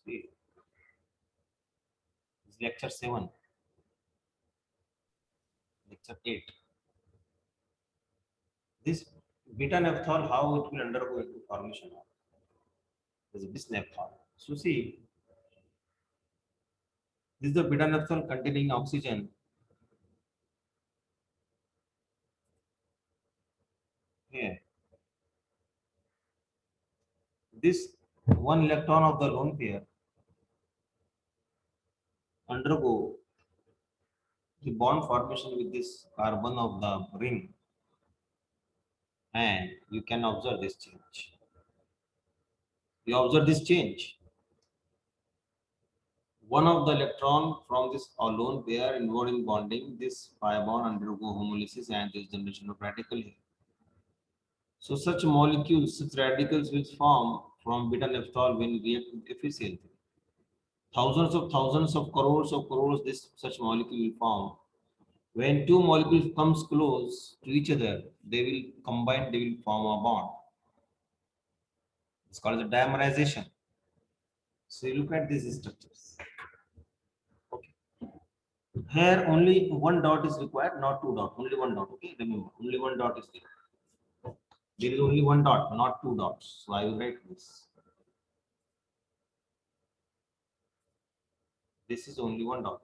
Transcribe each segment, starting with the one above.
See, this is lecture 7, lecture 8. This beta naphthol, how it will undergo into formation of this bis naphthol. So see, this is the beta naphthol containing oxygen. Here, this one electron of the lone pair undergo the bond formation with this carbon of the ring, and you can observe this change. You observe this change. One of the electron from this lone pair involved in bonding, this pi bond undergo homolysis and this generation of radical here. So such molecules, such radicals will form from beta naphthol when react with FeCl3. Thousands of crores, this such molecule will form. When two molecules comes close to each other, they will combine, they will form a bond. It's called the dimerization. So you look at these structures. Okay. Here only one dot is required, not two dots. Only one dot. Okay, remember, only one dot is there. There is only one dot, not two dots. So I will write this. This is only one dot.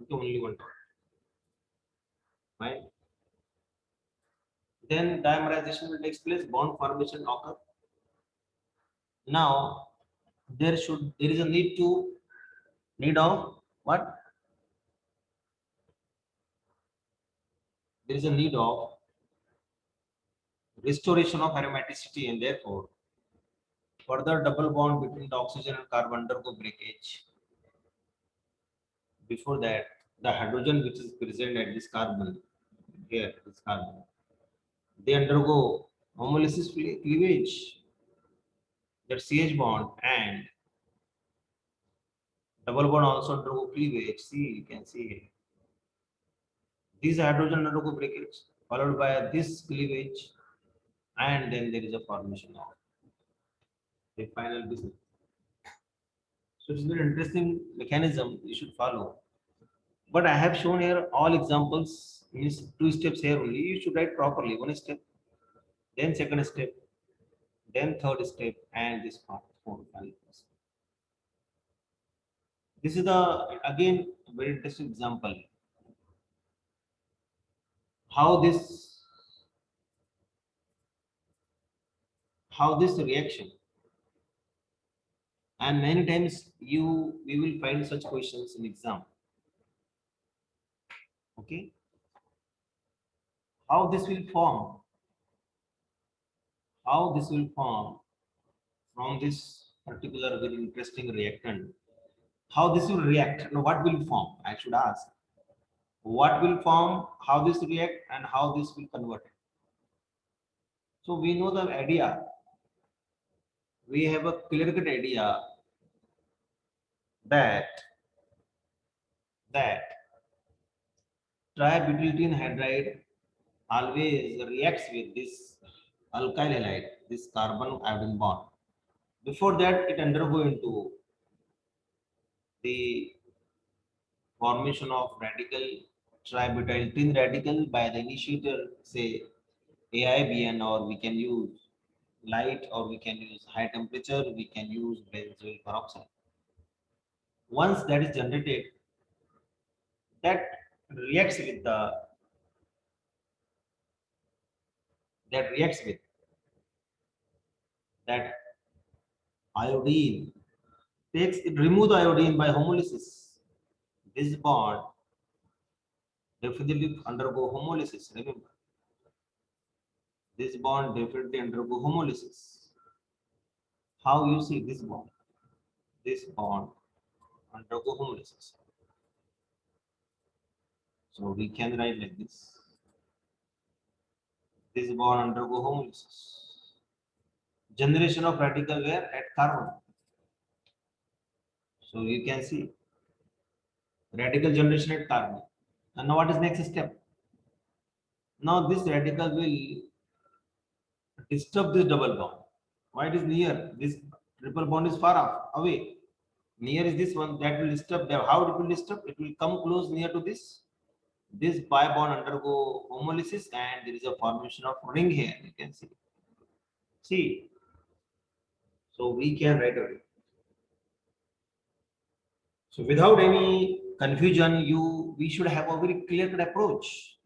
Okay, only one dot. Right? Then dimerization will take place, bond formation occur. Now there is a need of what? There is a need of restoration of aromaticity, and therefore further double bond between the oxygen and carbon undergo breakage. Before that, the hydrogen which is present at this carbon, here, this carbon, they undergo homolysis cleavage, that CH bond, and double bond also undergo cleavage. See, you can see here. These hydrogen undergo breakage, followed by this cleavage, and then there is a formation of the final business. So it's a very interesting mechanism you should follow. But I have shown here all examples, means two steps here only. You should write properly. One step, then second step, then third step, and this part, fourth, final. This is the again very interesting example. How this reaction, and many times we will find such questions in exam. Okay, how this will form, how this will form from this particular very interesting reactant, how this will react, no, what will form, I should ask, what will form, how this react, and how this will convert. So we know the idea, we have a clear cut idea that that tributylene hydride always reacts with this alkyl halide, this carbon iodine bond. Before that, it undergo into the formation of radical, tributyltin radical, by the initiator, say AIBN, or we can use light, or we can use high temperature, we can use benzoyl peroxide. Once that is generated, that reacts with the that reacts with that iodine, remove the iodine by homolysis. This bond definitely undergo homolysis. Remember, this bond definitely undergo homolysis. How you see this bond? This bond undergo homolysis. So we can write like this. This bond undergo homolysis. Generation of radical where? At carbon. So you can see radical generation at carbon. And now what is next step? Now this radical will disturb this double bond. Why it is near? This triple bond is far off, away. Near is this one that will disturb them. How it will disturb? It will come close near to this. This pi bond undergo homolysis and there is a formation of ring here. You can see. See. So we can write it. So without any confusion, we should have a very clear-cut approach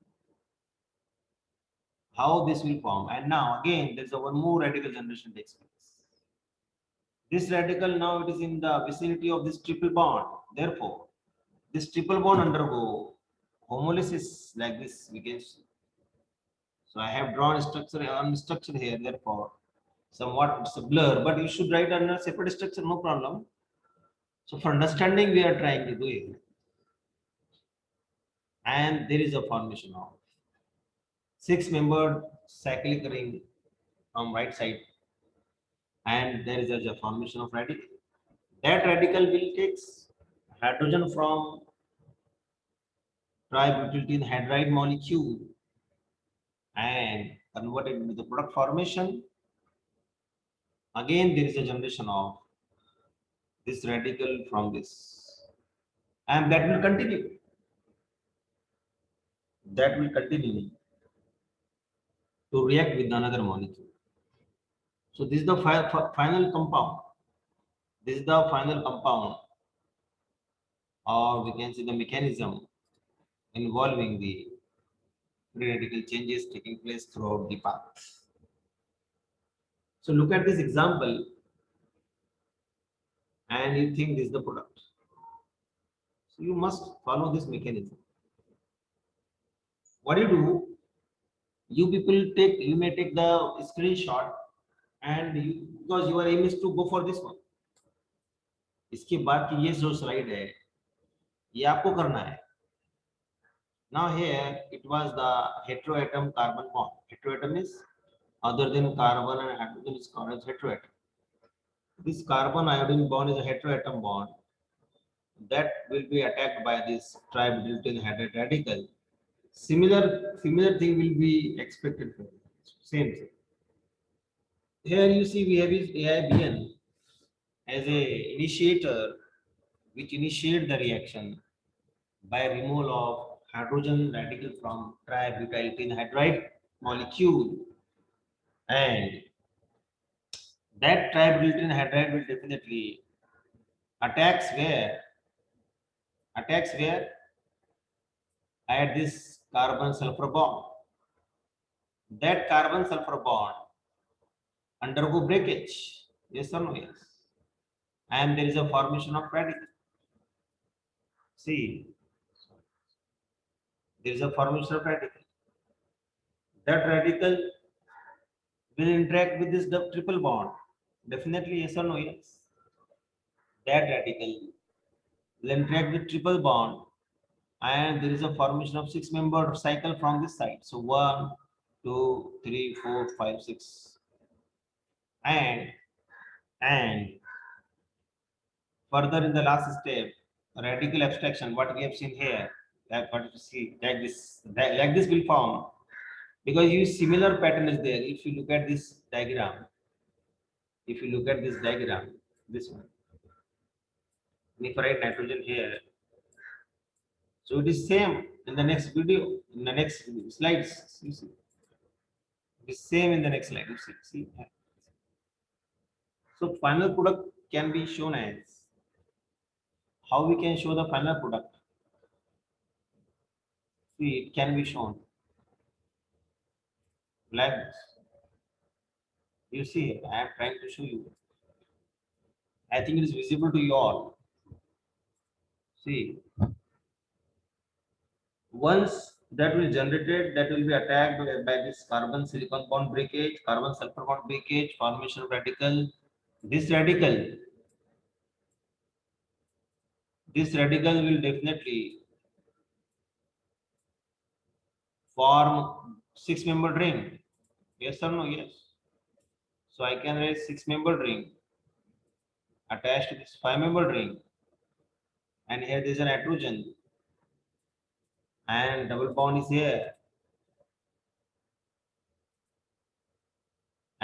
how this will form. And now again, there's a one more radical generation takes place. This radical now it is in the vicinity of this triple bond. Therefore, this triple bond undergo homolysis like this. We can see. So I have drawn structure on structure here. Therefore, somewhat it's a blur, but you should write on a separate structure, no problem. So for understanding, we are trying to do it. And there is a formation of 6-membered cyclic ring from right side, and there is a formation of radical. That radical will take hydrogen from tributylene hydride molecule and convert it into the product formation. Again, there is a generation of this radical from this, and that will continue. That will continue to react with another molecule. So this is the final compound. This is the final compound, or we can see the mechanism involving the free radical changes taking place throughout the path. So look at this example and you think this is the product. So you must follow this mechanism. What do you do? You may take the screenshot and because your aim is to go for this one. इसके बाद की ये जो slide है ये आपको करना है. Now here it was the heteroatom carbon bond. Heteroatom is other than carbon and hydrogen is called as heteroatom. This carbon iodine bond is a heteroatom bond that will be attacked by this tributylene hydride radical. Similar thing will be expected for same thing. Here you see we have is AIBN as a initiator which initiate the reaction by removal of hydrogen radical from tributylene hydride molecule, and that tributylene hydride will definitely attacks where at this carbon sulfur bond. That carbon sulfur bond undergo breakage. Yes or no? Yes. And there is a formation of radical. See, there is a formation of radical. That radical will interact with this triple bond. Definitely yes or no? Yes. That radical will interact with triple bond and there is a formation of 6-membered cycle from this side. So 1, 2, 3, 4, 5, 6. And further in the last step, radical abstraction, what we have seen here, that what you see like this will form because you similar pattern is there. If you look at this diagram, this one, and if I write nitrogen here, so it is same in the next video, in the next slides. You see, it is same in the next slide. You see. So final product can be shown as how we can show the final product. See, it can be shown like this. You see, I am trying to show you. I think it is visible to you all. See, once that will generated, that will be attacked by this carbon silicon bond breakage, carbon sulfur bond breakage, formation of radical. This radical will definitely form 6-membered ring. Yes or no? Yes. So I can write 6-membered ring attached to this 5-membered ring, and here there is a nitrogen, and double bond is here,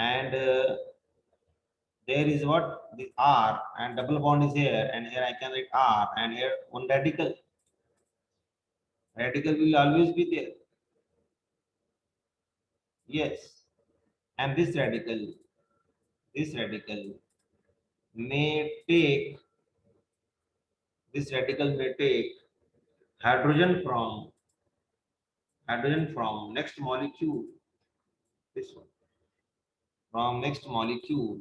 and there is what the R and double bond is here, and here I can write R, and here one radical. Radical will always be there. Yes, and this radical may take this radical may take hydrogen from next molecule. This one from next molecule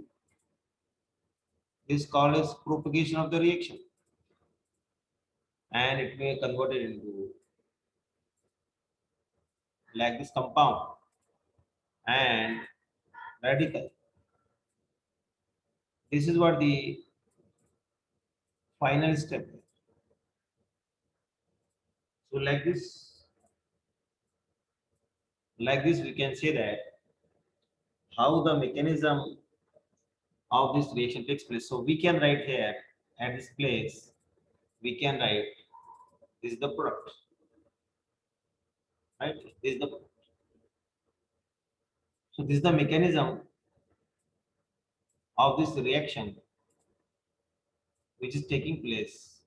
is called as propagation of the reaction, and it may convert it into like this compound and radical. This is what the final step is. So like this we can say that how the mechanism of this reaction takes place. So we can write here at this place, we can write this is the product, right? This is the product. So this is the mechanism of this reaction which is taking place,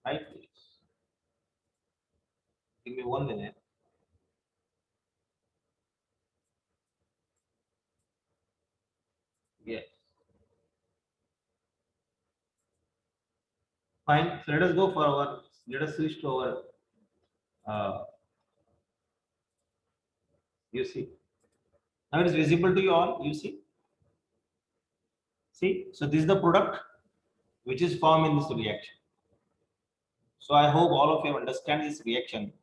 right? Give me 1 minute. Yes. Fine. So let us go for our. Let us switch to our. You see. Now it is visible to you all. You see. See. So this is the product which is formed in this reaction. So I hope all of you understand this reaction.